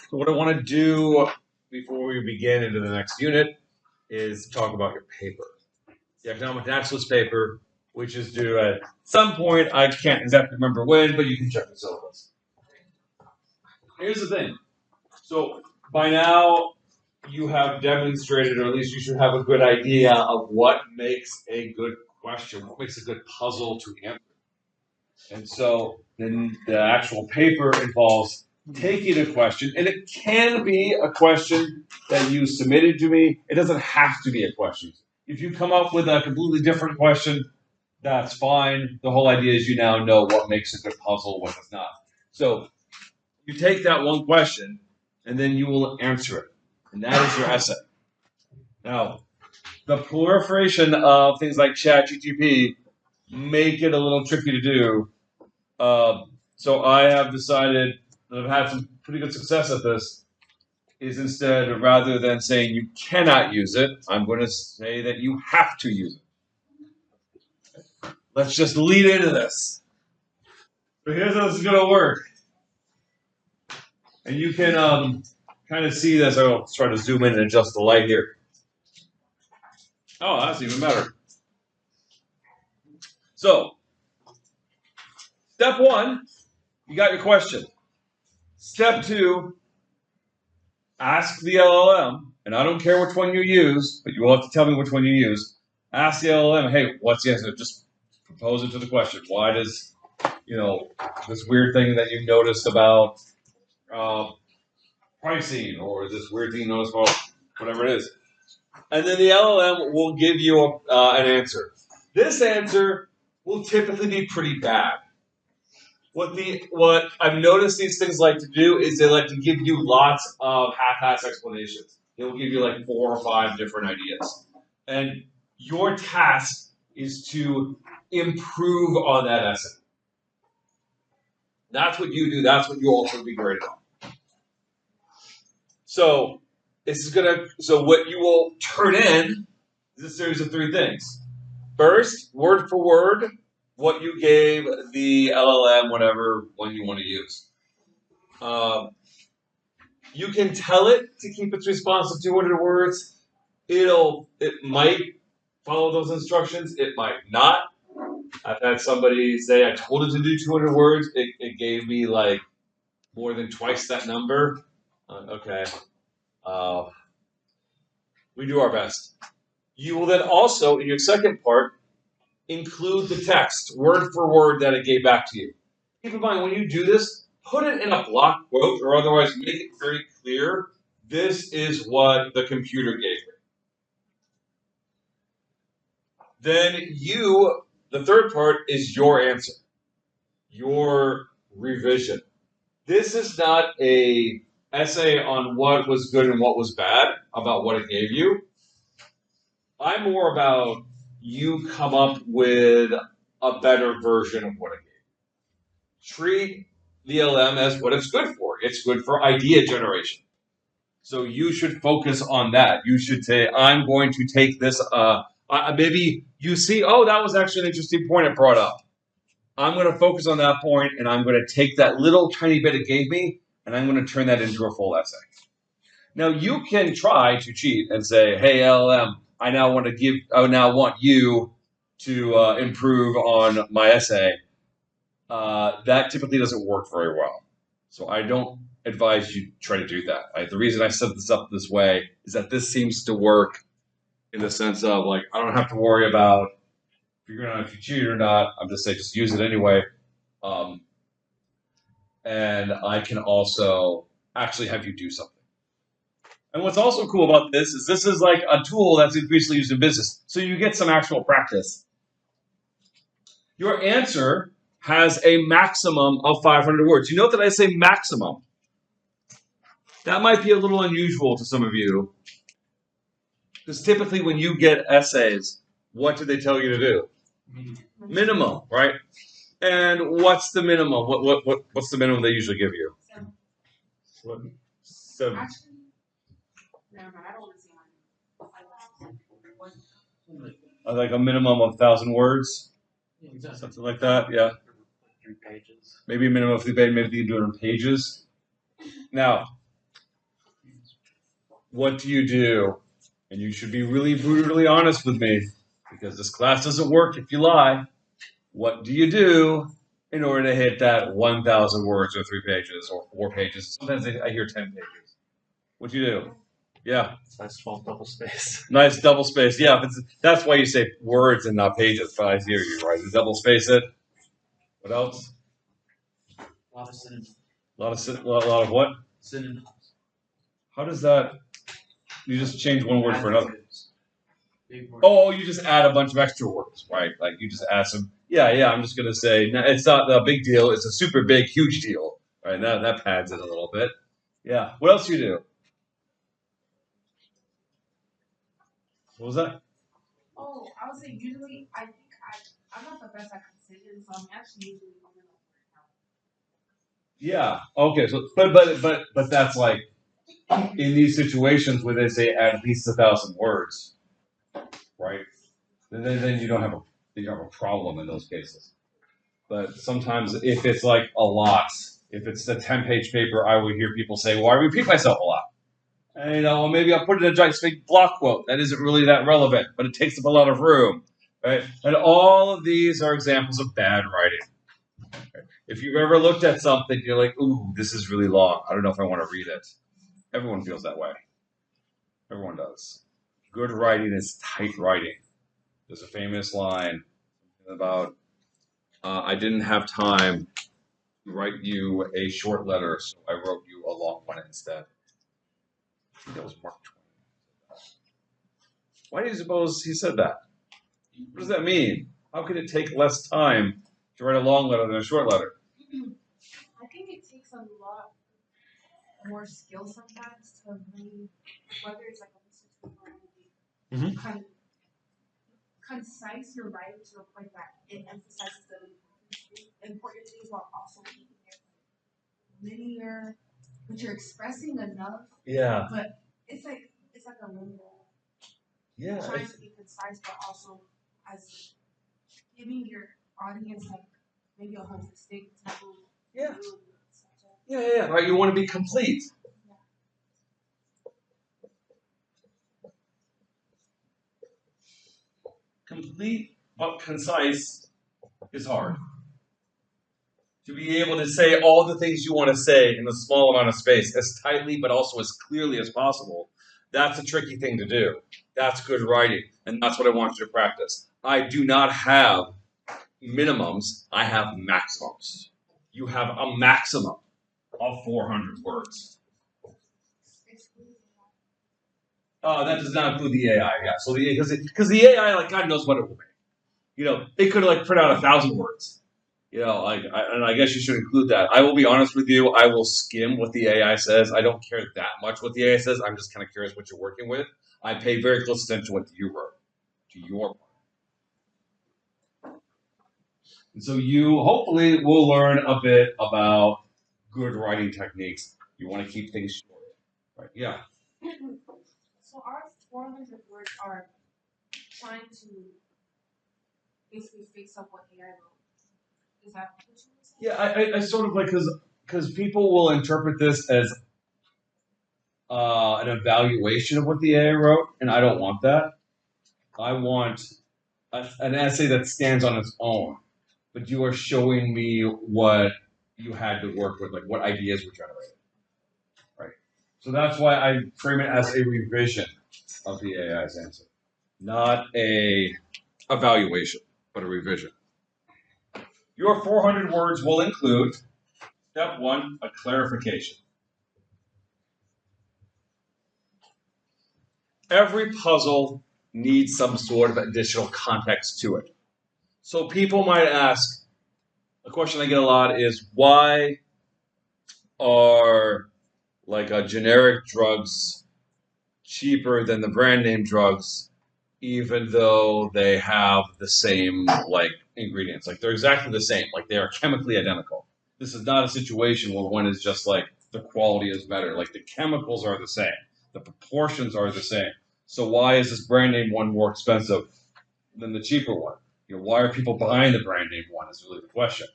So what I want to do before we begin into the next unit is talk about your paper. The economic naturalist paper, which is due at some point. I can't exactly remember when, but you can check the syllabus. Here's the thing. So by now, you have demonstrated, or at least you should have a good idea of what makes a good question, what makes a good puzzle to answer. And so then the actual paper involves taking a question, and it can be a question that you submitted to me. It doesn't have to be a question. If you come up with a completely different question, that's fine. The whole idea is you now know what makes a good puzzle, what does not. So you take that one question, and then you will answer it. And that is your essay. Now, the proliferation of things like ChatGPT make it a little tricky to do. So I have decided that I've had some pretty good success at this, is instead, rather than saying you cannot use it, I'm going to say that you have to use it. Let's just lead into this. So here's how this is going to work. And you can kind of see this. I'll try to zoom in and adjust the light here. Oh, that's even better. So, step one, you got your question. Step two, ask the LLM, and I don't care which one you use, but you will have to tell me which one you use. Ask the LLM, hey, what's the answer? Just propose it to the question. Why does, this weird thing that you noticed about pricing, or this weird thing you noticed about whatever it is? And then the LLM will give you an answer. This answer will typically be pretty bad. What I've noticed these things like to do is they like to give you lots of half-ass explanations. They'll give you like 4 or 5 different ideas. And your task is to improve on that essay. That's what you do. That's what you also be graded on. So what you will turn in is a series of 3 things. First, word for word, what you gave the LLM, whatever one you want to use. You can tell it to keep its response to 200 words. It might follow those instructions. It might not. I've had somebody say, I told it to do 200 words. It gave me like more than twice that number. Okay. We do our best. You will then also, in your second part, include the text, word for word, that it gave back to you. Keep in mind, when you do this, put it in a block quote, or otherwise make it very clear, this is what the computer gave me. Then the third part is your answer, your revision. This is not an essay on what was good and what was bad, about what it gave you. I'm more about you come up with a better version of what it gave you. Treat the LM as what it's good for. It's good for idea generation. So you should focus on that. You should say, I'm going to take this, maybe you see, oh, that was actually an interesting point it brought up. I'm going to focus on that point, and I'm going to take that little tiny bit it gave me, and I'm going to turn that into a full essay. Now, you can try to cheat and say, hey, LLM, I now want you to improve on my essay. That typically doesn't work very well. So I don't advise you try to do that. The reason I set this up this way is that this seems to work in the sense of, like, I don't have to worry about figuring out if you cheated or not. I'm just saying just use it anyway. And I can also actually have you do something. And what's also cool about this is like a tool that's increasingly used in business. So you get some actual practice. Your answer has a maximum of 500 words. You note that I say maximum. That might be a little unusual to some of you. Because typically when you get essays, what do they tell you to do? Minimum, right? And what's the minimum? What's the minimum they usually give you? 7. Actually, never mind. I don't want to see mine. Like a minimum of 1,000 words? Something like that, yeah. 3 pages. Maybe a minimum of 3 pages, maybe you can do it in pages. Now, what do you do? And you should be really brutally honest with me because this class doesn't work if you lie. What do you do in order to hit that 1,000 words or 3 pages or 4 pages? Sometimes I hear 10 pages. What do you do? Yeah. Nice 12 double space. Nice double space. Yeah, that's why you say words and not pages. But I hear you, right? You double space it. What else? A lot of synonyms. A lot of what? Synonyms. How does that? You just change one word for another. Big word. Oh, you just add a bunch of extra words, right? Like you just add some. Yeah. I'm just gonna say no, it's not a big deal. It's a super big, huge deal, right? That pads it a little bit. Yeah. What else do you do? What was that? Oh, I would say usually I'm not the best at considering, so I'm actually usually over the Yeah. Okay. So, but that's like in these situations where they say at least 1,000 words, right? Then you don't have a problem in those cases. But sometimes if it's like a lot, if it's a 10-page paper, I would hear people say, "Well, I repeat myself a lot." And maybe I'll put it in a giant big block quote that isn't really that relevant, but it takes up a lot of room, right? And all of these are examples of bad writing. If you've ever looked at something, you're like, "Ooh, this is really long. I don't know if I want to read it." Everyone feels that way. Everyone does. Good writing is tight writing. There's a famous line about, I didn't have time to write you a short letter, so I wrote you a long one instead. I think that was Mark Twain. Why do you suppose he said that? What does that mean? How could it take less time to write a long letter than a short letter? I think it takes a lot more skill sometimes to really, whether it's like a research paper or anything, concise your writing to the point that it emphasizes the important things while also being linear, but you're expressing enough. Yeah. But it's like a limbo. Yeah. Trying to be concise, but also as giving your audience like maybe a holistic type of Yeah. view of the subject. Yeah. Right. You want to be complete. Complete but concise is hard. To be able to say all the things you want to say in a small amount of space, as tightly but also as clearly as possible, that's a tricky thing to do. That's good writing, and that's what I want you to practice. I do not have minimums, I have maximums. You have a maximum of 400 words. That does not include the AI, yeah. So because the AI, like God knows what it will make. It could like print out 1,000 words. And I guess you should include that. I will be honest with you. I will skim what the AI says. I don't care that much what the AI says. I'm just kind of curious what you're working with. I pay very close attention to what you wrote, to your part. And so you hopefully will learn a bit about good writing techniques. You want to keep things short, right? Yeah. So our 400 words are trying to basically fix up what AI wrote. Is that what you were saying? Yeah, I sort of like because people will interpret this as an evaluation of what the AI wrote, and I don't want that. I want an essay that stands on its own, but you are showing me what you had to work with, like what ideas were generated, right? So that's why I frame it as a revision of the AI's answer, not a evaluation, but a revision. Your 400 words will include, step 1, a clarification. Every puzzle needs some sort of additional context to it. So people might ask, a question I get a lot is, why are like generic drugs cheaper than the brand name drugs, even though they have the same like ingredients? Like they're exactly the same, like they are chemically identical. This is not a situation where one is just like the quality is better. Like the chemicals are the same, the proportions are the same. So why is this brand name one more expensive than the cheaper one? Why are people buying the brand name one is really the question.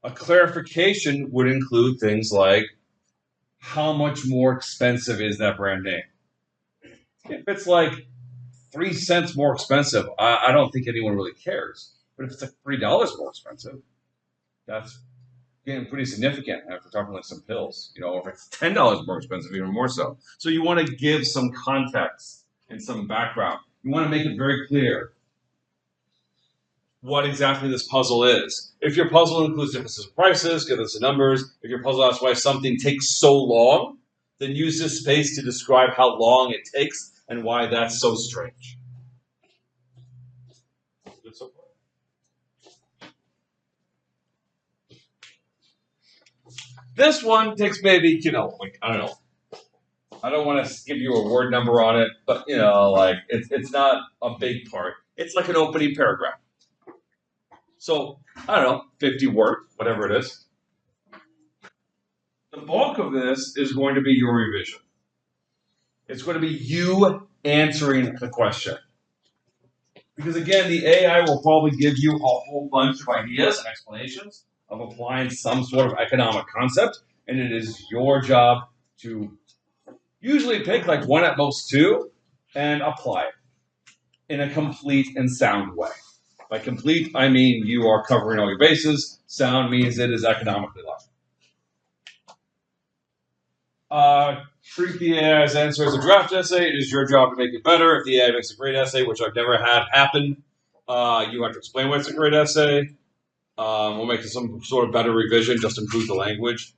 A clarification would include things like, how much more expensive is that brand name? If it's like 3 cents more expensive, I don't think anyone really cares. But if it's like $3 more expensive, that's getting pretty significant if we're talking like some pills, or if it's $10 more expensive, even more so. So you want to give some context and some background. You want to make it very clear what exactly this puzzle is. If your puzzle includes differences in prices, give us the numbers. If your puzzle asks why something takes so long, then use this space to describe how long it takes and why that's so strange. This one takes maybe, I don't know. I don't want to give you a word number on it, but it's not a big part. It's like an opening paragraph. So I don't know, 50 words, whatever it is. The bulk of this is going to be your revision. It's going to be you answering the question. Because again, the AI will probably give you a whole bunch of ideas and explanations of applying some sort of economic concept, and it is your job to usually pick like one at most two and apply it in a complete and sound way. By complete, I mean you are covering all your bases. Sound means it is economically logical. Treat the AI's answer as a draft essay. It is your job to make it better. If the AI makes a great essay, which I've never had happen, you have to explain why it's a great essay. We'll make some sort of better revision, just improve the language.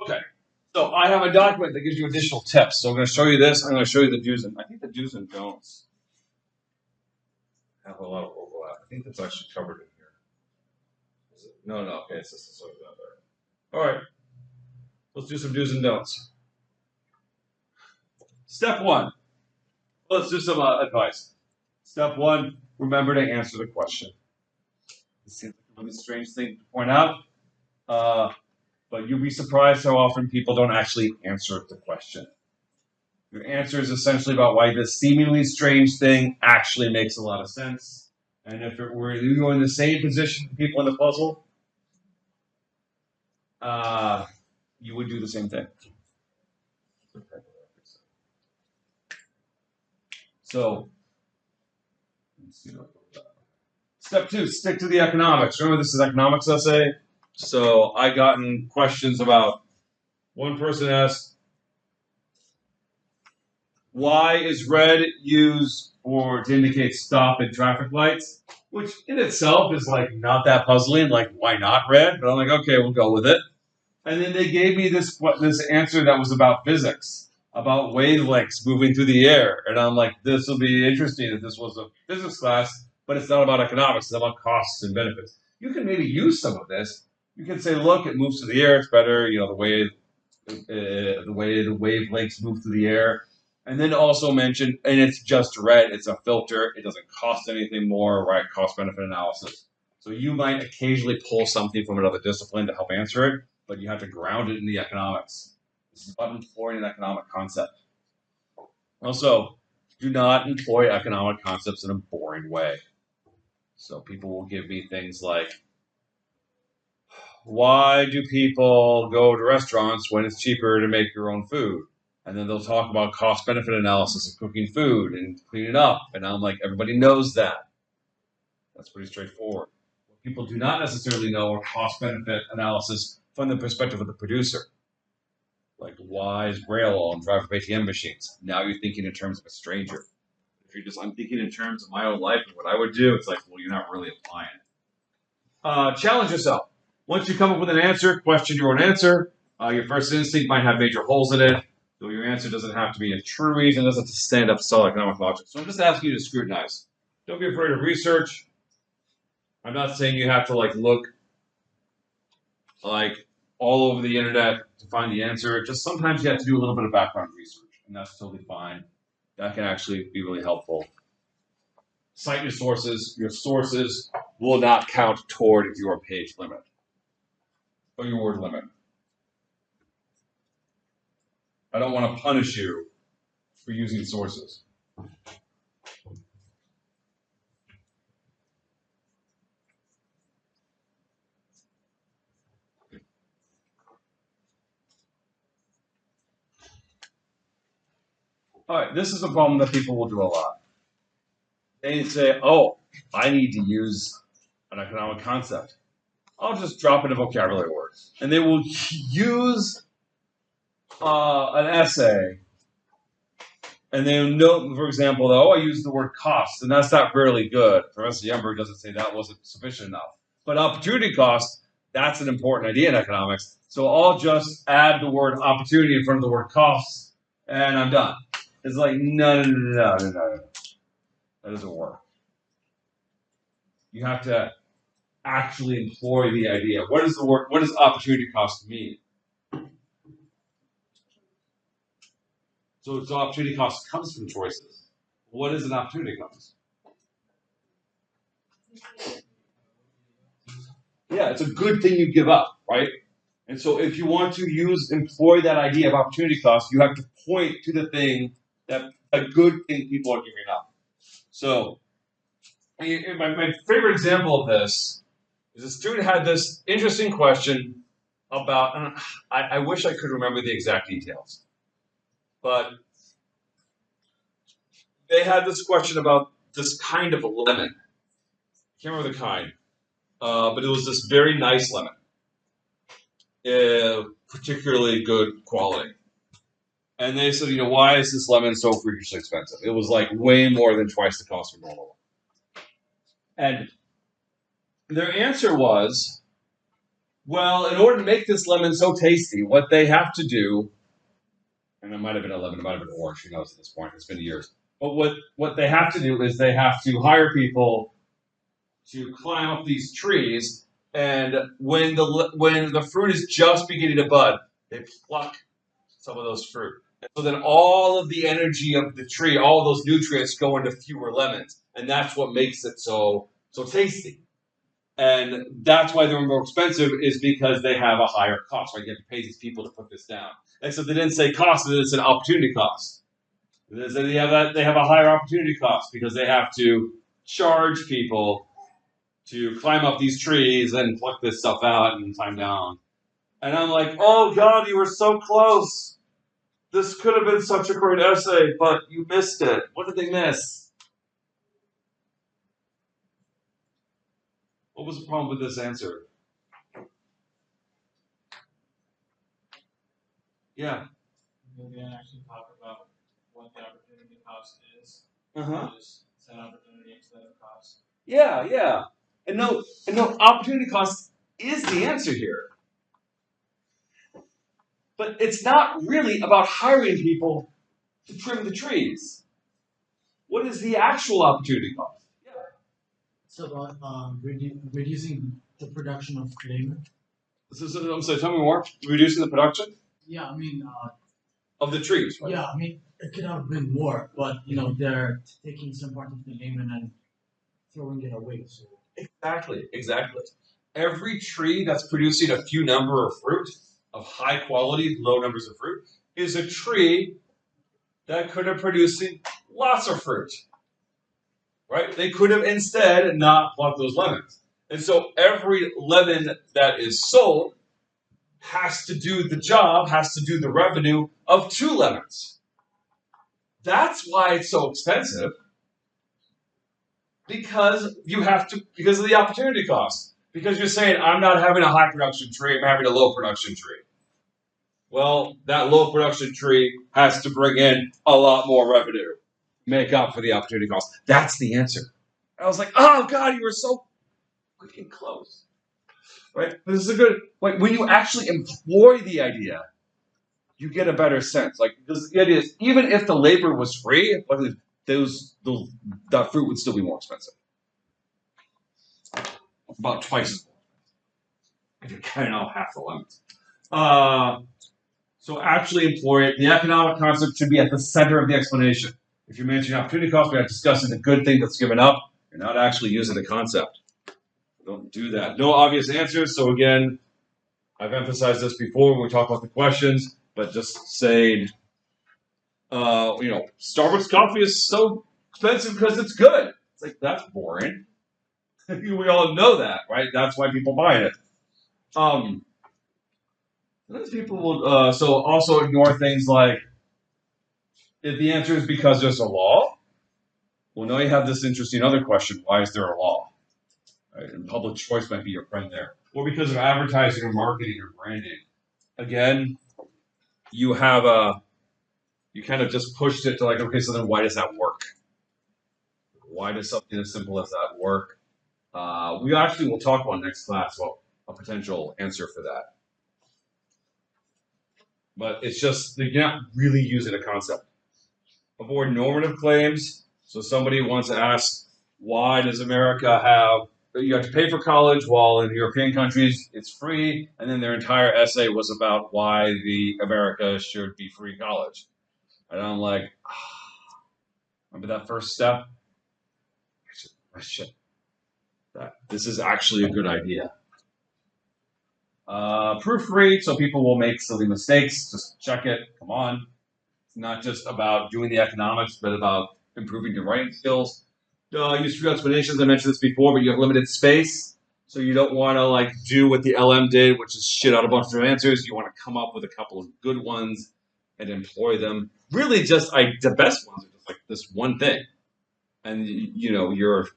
Okay. So I have a document that gives you additional tips. So I'm going to show you this. I'm going to show you the do's and I think the do's and don'ts have a lot of overlap. I think that's actually covered in here. Is it? No. Okay, it's just sort of that there. All right. Let's do some do's and don'ts. Step one. Let's do some advice. Step one, remember to answer the question. This seems like a really strange thing to point out, but you'll be surprised how often people don't actually answer the question. Your answer is essentially about why this seemingly strange thing actually makes a lot of sense. And if it were you were in the same position as people in the puzzle, you would do the same thing. So, step two, stick to the economics. Remember, this is economics essay. So I gotten questions about, one person asked, why is red used to indicate stop at traffic lights? Which in itself is like not that puzzling, like why not red? But I'm like, okay, we'll go with it. And then they gave me this answer that was about physics, about wavelengths moving through the air. And I'm like, this will be interesting if this was a physics class, but it's not about economics, it's about costs and benefits. You can maybe use some of this. You can say, look, it moves through the air, it's better, the way the wavelengths move through the air. And then also mention, and it's just red, it's a filter, it doesn't cost anything more, right? Cost benefit analysis. So you might occasionally pull something from another discipline to help answer it, but you have to ground it in the economics. This is about employing an economic concept. Also, do not employ economic concepts in a boring way. So people will give me things like, why do people go to restaurants when it's cheaper to make your own food? And then they'll talk about cost-benefit analysis of cooking food and cleaning up. And I'm like, everybody knows that. That's pretty straightforward. What people do not necessarily know are cost-benefit analysis from the perspective of the producer. Like, why is Braille on driver ATM machines? Now you're thinking in terms of a stranger. If I'm thinking in terms of my own life and what I would do, it's like, well, you're not really applying it. Challenge yourself. Once you come up with an answer, question your own answer. Your first instinct might have major holes in it. So your answer doesn't have to be a true reason, it doesn't have to stand up to solid economic logic. So I'm just asking you to scrutinize. Don't be afraid of research. I'm not saying you have to look all over the internet to find the answer. Just sometimes you have to do a little bit of background research, and that's totally fine. That can actually be really helpful. Cite your sources. Your sources will not count toward your page limit or your word limit. I don't want to punish you for using sources. All right, this is a problem that people will do a lot. They say, "Oh, I need to use an economic concept. I'll just drop in a vocabulary word," and they will use an essay, and they know, for example, that, "Oh, I used the word cost," and that's not really good. Professor Yemberg doesn't say that wasn't sufficient enough. But opportunity cost, that's an important idea in economics. So I'll just add the word opportunity in front of the word cost, and I'm done. It's like, no. That doesn't work. You have to actually employ the idea. What does opportunity cost mean? So opportunity cost comes from choices. What is an opportunity cost? Yeah, it's a good thing you give up, right? And so if you want to employ that idea of opportunity cost, you have to point to the thing that a good thing people are giving up. So my favorite example of this is a student had this interesting question about, and I wish I could remember the exact details, but they had this question about this kind of a lemon. I can't remember the kind, but it was this very nice lemon, particularly good quality. And they said, why is this lemon so freakishly expensive? It was like way more than twice the cost of normal one. And their answer was, well, in order to make this lemon so tasty, what they have to do, and it might have been a lemon, it might have been orange, who knows at this point, it's been years. But what they have to do is they have to hire people to climb up these trees, and when the fruit is just beginning to bud, they pluck some of those fruit. And so then all of the energy of the tree, all of those nutrients go into fewer lemons, and that's what makes it so tasty. And that's why they're more expensive, is because they have a higher cost. Right? You have to pay these people to put this down. Except they didn't say cost; it's an opportunity cost. They said they have a higher opportunity cost because they have to charge people to climb up these trees and pluck this stuff out and climb down. And I'm like, oh God, you were so close. This could have been such a great essay, but you missed it. What did they miss? What was the problem with this answer? Yeah. We didn't actually talk about what the opportunity cost is. Just set opportunity instead of cost. Yeah. And no, opportunity cost is the answer here. But it's not really about hiring people to trim the trees. What is the actual opportunity cost? Yeah. It's about reducing the production of lemon. So, I'm sorry, tell me more. Reducing the production? Yeah, I mean. Of the trees, right? Yeah, I mean, it could have been more, but, they're taking some part of the lemon and throwing it away. So. Exactly. Every tree that's producing a few number of fruit, of high quality, low numbers of fruit, is a tree that could have producing lots of fruit. Right? They could have instead not plucked those lemons. And so every lemon that is sold has to do the job, has to do the revenue of 2 lemons. That's why it's so expensive. Because of the opportunity cost. Because you're saying, I'm not having a high production tree, I'm having a low production tree. Well, that low production tree has to bring in a lot more revenue. Make up for the opportunity cost. That's the answer. I was like, oh God, you were so freaking close. Right? This is a good, when you actually employ the idea, you get a better sense. Because the idea is, even if the labor was free, that fruit would still be more expensive. About twice as more. If you're cutting out half the lemons. So actually employ it. The economic concept should be at the center of the explanation. If you're mentioning opportunity cost, we are discussing the good thing that's given up. You're not actually using the concept. Don't do that. No obvious answers. So again, I've emphasized this before when we talk about the questions, but just saying, Starbucks coffee is so expensive because it's good. It's like, that's boring. We all know that, right? That's why people buy it. Sometimes people will also ignore things like, If the answer is because there's a law, well, now you have this interesting other question: why is there a law? Right? And public choice might be your friend there, or because of advertising or marketing or branding. Again, you have you kind of just pushed it to like, okay, so then why does that work? Why does something as simple as that work? We actually will talk about next class about a potential answer for that. But it's just, you're not really using a concept. Avoid normative claims. So somebody wants to ask, why does America you have to pay for college while in European countries it's free, and then their entire essay was about why America should be free college. And I'm like, remember that first step? This is actually a good idea. Proofread, so people will make silly mistakes. Just check it. Come on. It's not just about doing the economics, but about improving your writing skills. Use few explanations. I mentioned this before, but you have limited space. So you don't want to like do what the LM did, which is shit out a bunch of answers. You want to come up with a couple of good ones and employ them. Really, just the best ones are just like this one thing. And you're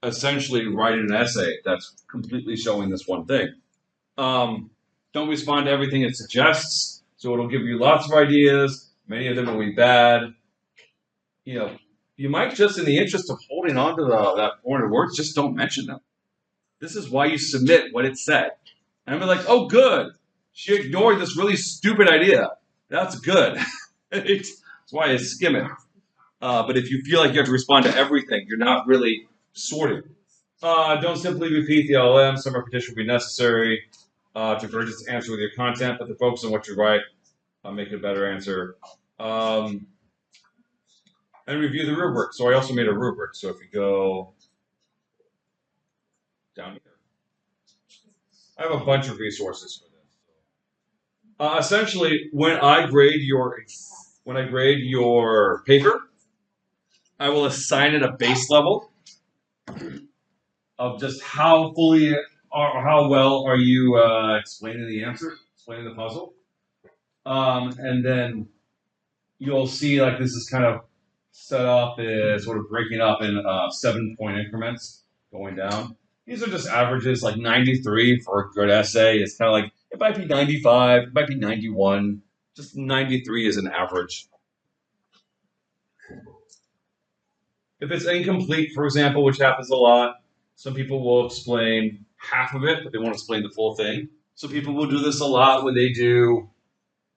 essentially writing an essay that's completely showing this one thing. Don't respond to everything it suggests, so it'll give you lots of ideas. Many of them will be bad. You might just, in the interest of holding on to that 400 words, just don't mention them. This is why you submit what it said. And I'm like, oh, good. She ignored this really stupid idea. That's good. That's why I skim it. But if you feel like you have to respond to everything, you're not really sorting. Don't simply repeat the LLM. Some repetition will be necessary to encourage us to answer with your content, but to focus on what you write, make it a better answer. And review the rubric. So I also made a rubric. So if you go down here, I have a bunch of resources for this. Essentially, when I grade your paper, I will assign it a base level of just how fully or how well are you explaining the answer, explaining the puzzle. And then you'll see like this is kind of set up as sort of breaking up in 7-point increments going down. These are just averages, like 93 for a good essay. It's kind of like, it might be 95, it might be 91. Just 93 is an average. If it's incomplete, for example, which happens a lot, some people will explain half of it, but they won't explain the full thing. So people will do this a lot when they do,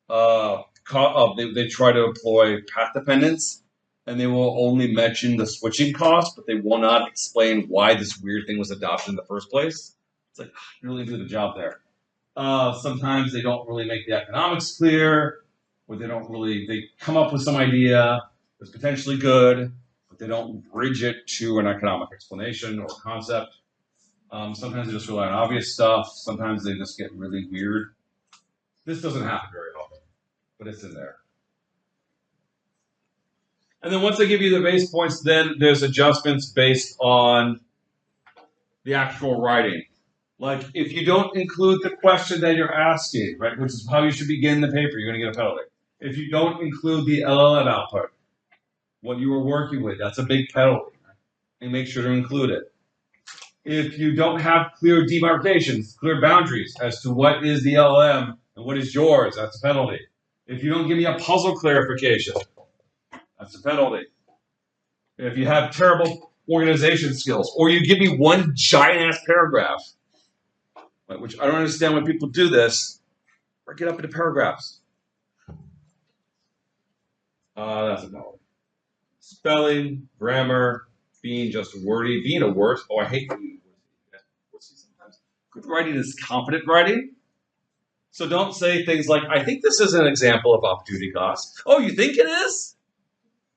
they try to employ path dependence, and they will only mention the switching cost, but they will not explain why this weird thing was adopted in the first place. It's like, you really do the job there. Sometimes they don't really make the economics clear, or they come up with some idea that's potentially good, but they don't bridge it to an economic explanation or concept. Sometimes they just rely on obvious stuff. Sometimes they just get really weird. This doesn't happen very often, but it's in there. And then once I give you the base points, then there's adjustments based on the actual writing. Like if you don't include the question that you're asking, right, which is how you should begin the paper, you're going to get a penalty. If you don't include the LLM output, what you were working with, that's a big penalty. Right? And make sure to include it. If you don't have clear demarcations, clear boundaries as to what is the LLM and what is yours, that's a penalty. If you don't give me a puzzle clarification, that's a penalty. If you have terrible organization skills, or you give me one giant-ass paragraph, which I don't understand when people do this, break it up into paragraphs. That's a penalty. Spelling, grammar, being just wordy, being a word. Oh, I hate being wordy sometimes. Good writing is confident writing. So don't say things like, I think this is an example of opportunity cost. Oh, you think it is?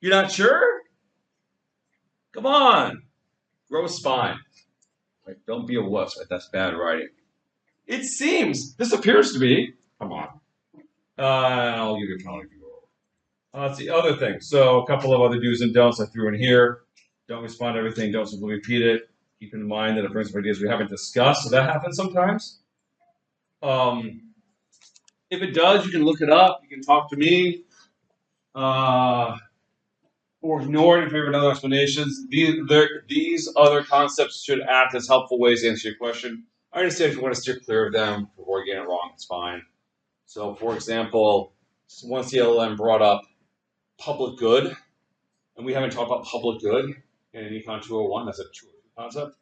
You're not sure? Come on. Grow a spine. Right? Don't be a wuss. Right? That's bad writing. It seems. This appears to be. Come on. I'll give you a penalty if you roll. That's the other thing. So a couple of other do's and don'ts I threw in here. Don't respond to everything. Don't simply repeat it. Keep in mind that it brings up ideas we haven't discussed. So that happens sometimes. If it does, you can look it up. You can talk to me. or ignored in favor of other explanations. These other concepts should act as helpful ways to answer your question. I understand if you want to steer clear of them before getting it wrong, it's fine. So, for example, once the LLM brought up public good, and we haven't talked about public good in Econ 201, that's a 202 concept.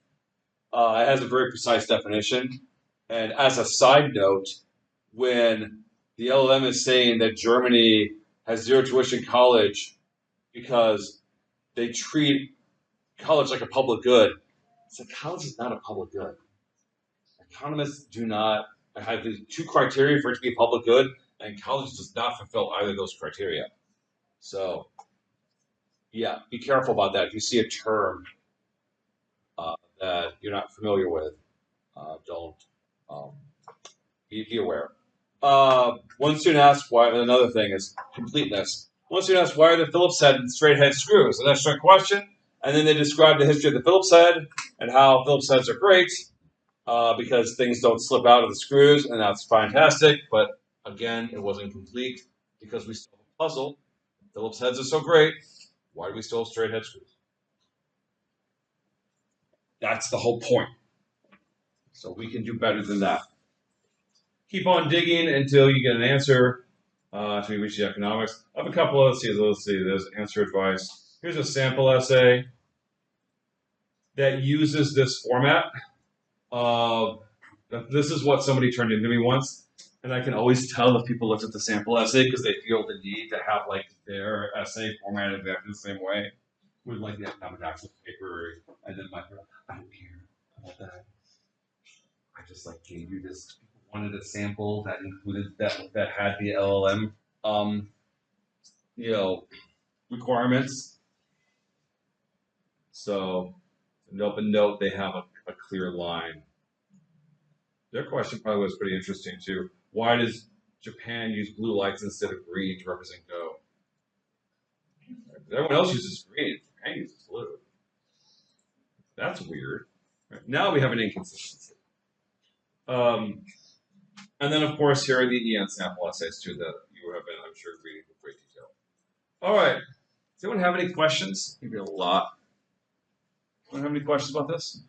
It has a very precise definition. And as a side note, when the LLM is saying that Germany has zero tuition college because they treat college like a public good, it's like college is not a public good. Economists do not have these two criteria for it to be a public good, and college does not fulfill either of those criteria. So, yeah, be careful about that. If you see a term that you're not familiar with, don't be aware. One student asked why. Another thing is completeness. One student asked why are the Phillips head and straight head screws? An extra question, and then they described the history of the Phillips head and how Phillips heads are great because things don't slip out of the screws, and that's fantastic. But again, it wasn't complete because we still have a puzzle. Phillips heads are so great. Why do we still have straight head screws? That's the whole point. So we can do better than that. Keep on digging until you get an answer to reach the economics. I have a couple of, let's see, there's answer advice. Here's a sample essay that uses this format. This is what somebody turned into me once. And I can always tell if people looked at the sample essay because they feel the need to have like their essay formatted exactly the same way. With like the economic access paper and then I don't care about that. I just like gave you this. Wanted a sample that included that had the LLM requirements. So note they have a clear line. Their question probably was pretty interesting too. Why does Japan use blue lights instead of green to represent go? Everyone else uses green. Japan uses blue. That's weird. Right. Now we have an inconsistency. And then, of course, here are the EN sample essays, too, that you have been, I'm sure, reading with great detail. All right. Does anyone have any questions? Maybe a lot. Anyone have any questions about this?